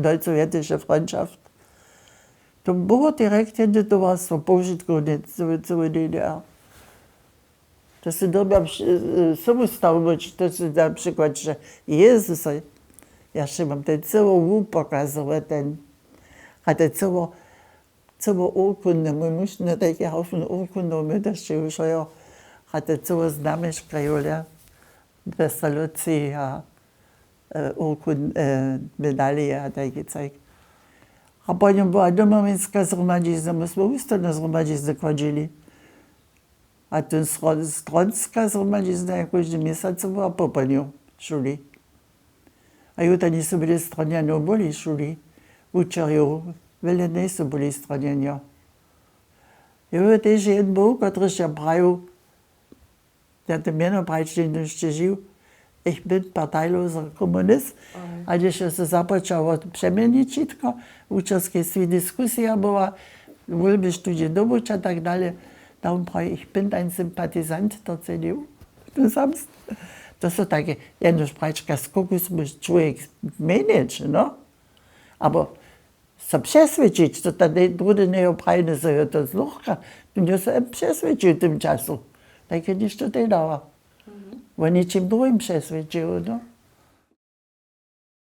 deutsch-sowjetische Freundschaft. To było direktnie do towarstwa použitkovne celé DDR. To si dobiam samostavnoč, to si dám przykład, że Jezus, ja še mam ten całą łuk pokazał, a ten całą urkundę, mój muž na taki haufen urkundą, my też się już a ten całą znamieżkę, Julia, Pestalozzi, a medaille, a taki cajk. A potem była domowiecka zgromadzizna, myśmy usta na zgromadzizny chodzili. A ten stronska zgromadzizna jakoś miesiąc była po paniu szuli. A już oni są byli stroniani, byli szuli. Uczerju, wiele nie są byli stroniani. I też jeden był, który się brał, der te meno breitstehenden żył. Ich bin parteiloser Kommunist, a když se započalo přeměnit všetko, učitelské svý diskusia byla, volby studie dobuč a tak dále, tam praví, ich bin ein Sympathisant der CDU. To jsou také, jednož pračka skokus může člověk měnit, no? Aber se přesvědčit, to tady drudy neoprajne se je to zložka, to se přesvědčit v tom času. Tak je nič to nedává. O ničím druhým přesvědčil, no?